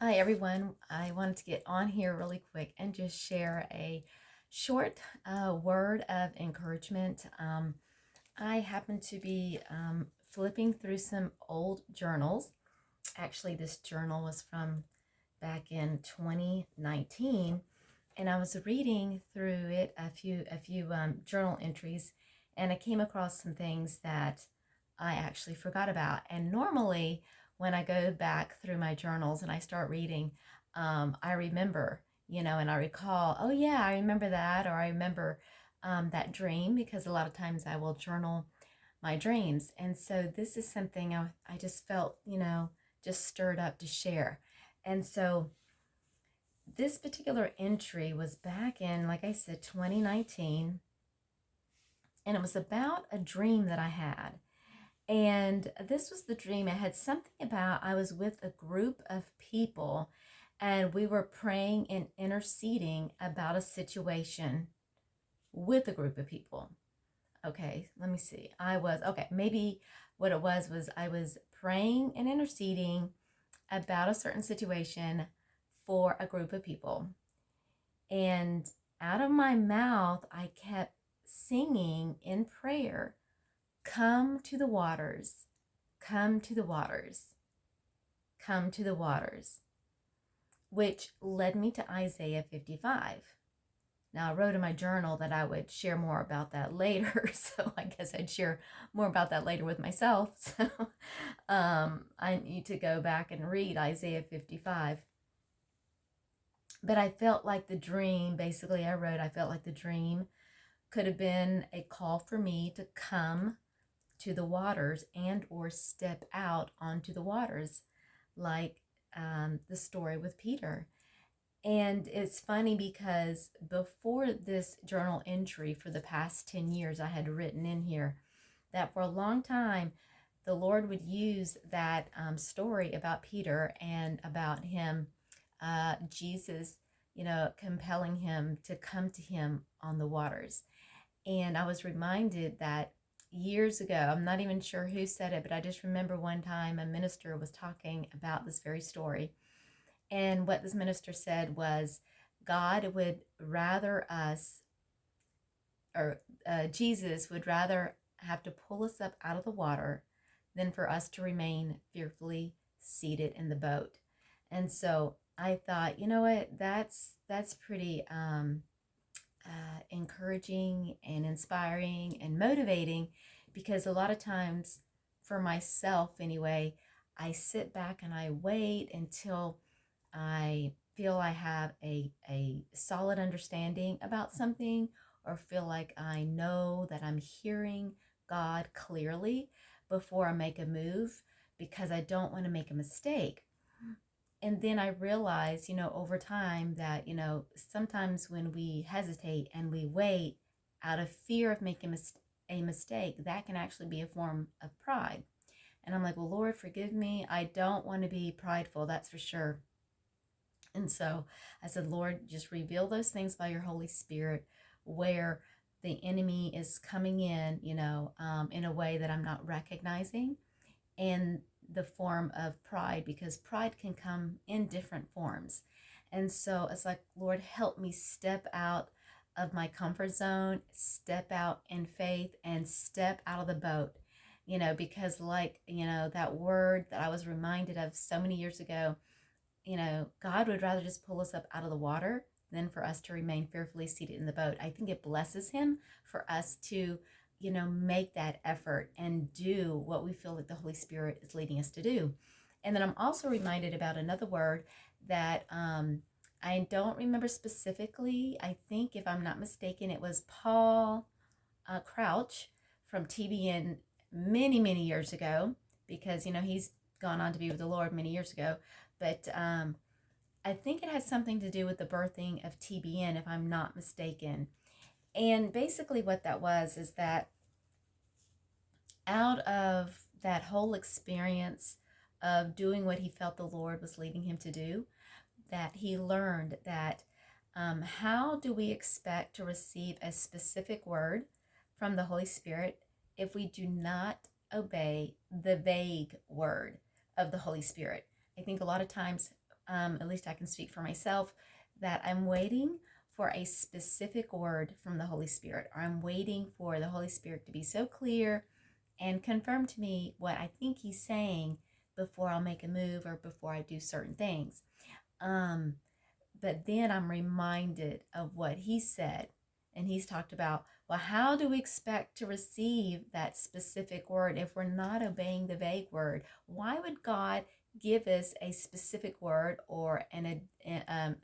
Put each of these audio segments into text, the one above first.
Hi, everyone. I wanted to get on here really quick and just share a short word of encouragement. I happen to be flipping through some old journals. Actually, this journal was from back in 2019, and I was reading through it a few journal entries, and I came across some things that I actually forgot about. And normally, when I go back through my journals and I start reading, I remember, and I recall, oh yeah, I remember that, or I remember that dream, because a lot of times I will journal my dreams. And so this is something I just felt, just stirred up to share. And so this particular entry was back in, like I said, 2019, and it was about a dream that I had. And this was the dream. It had something about I was with a group of people and we were praying and interceding about a situation with a group of people. Okay, let me see. Maybe what it was I was praying and interceding about a certain situation for a group of people. And out of my mouth, I kept singing in prayer, "Come to the waters, come to the waters, come to the waters," which led me to Isaiah 55. Now, I wrote in my journal that I would share more about that later, so I guess I'd share more about that later with myself. So I need to go back and read Isaiah 55. But I felt like the dream, basically, I felt like the dream could have been a call for me to come to the waters and or step out onto the waters, like the story with Peter. And it's funny because before this journal entry, for the past 10 years, I had written in here that for a long time, the Lord would use that story about Peter and about him, Jesus, compelling him to come to him on the waters. And I was reminded that years ago, I'm not even sure who said it, but I just remember one time a minister was talking about this very story. And what this minister said was, God would rather us, or Jesus would rather have to pull us up out of the water than for us to remain fearfully seated in the boat. And so I thought, you know what, that's pretty encouraging and inspiring and motivating, because a lot of times, for myself anyway, I sit back and I wait until I feel I have a solid understanding about something, or feel like I know that I'm hearing God clearly before I make a move, because I don't want to make a mistake. And then I realize, over time that, sometimes when we hesitate and we wait out of fear of making a mistake, that can actually be a form of pride. And I'm like, well, Lord, forgive me. I don't want to be prideful, that's for sure. And so I said, Lord, just reveal those things by your Holy Spirit, where the enemy is coming in a way that I'm not recognizing, in the form of pride, because pride can come in different forms. And so it's like, Lord, help me step out of my comfort zone, step out in faith, and step out of the boat. Because that word that I was reminded of so many years ago, God would rather just pull us up out of the water than for us to remain fearfully seated in the boat. I think it blesses him for us to, make that effort and do what we feel like the Holy Spirit is leading us to do. And then I'm also reminded about another word that I don't remember specifically. I think, if I'm not mistaken, it was Paul Crouch from TBN many, many years ago, because, he's gone on to be with the Lord many years ago. But I think it has something to do with the birthing of TBN, if I'm not mistaken. And basically what that was is that out of that whole experience of doing what he felt the Lord was leading him to do, that he learned that how do we expect to receive a specific word from the Holy Spirit if we do not obey the vague word of the Holy Spirit? I think a lot of times at least I can speak for myself, that I'm waiting for a specific word from the Holy Spirit, or I'm waiting for the Holy Spirit to be so clear and confirm to me what I think He's saying before I'll make a move or before I do certain things. Um, but then I'm reminded of what He said. And He's talked about, well, how do we expect to receive that specific word if we're not obeying the vague word? Why would God give us a specific word or an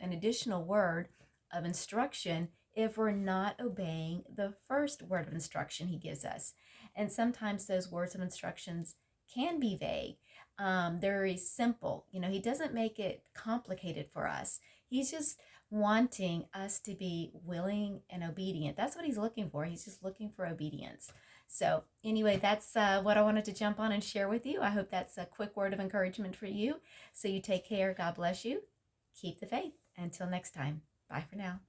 additional word of instruction if we're not obeying the first word of instruction He gives us? And sometimes those words of instructions can be vague. They're very simple. He doesn't make it complicated for us. He's just wanting us to be willing and obedient. That's what He's looking for. He's just looking for obedience. So anyway, that's what I wanted to jump on and share with you. I hope that's a quick word of encouragement for you. So you take care. God bless you. Keep the faith. Until next time. Bye for now.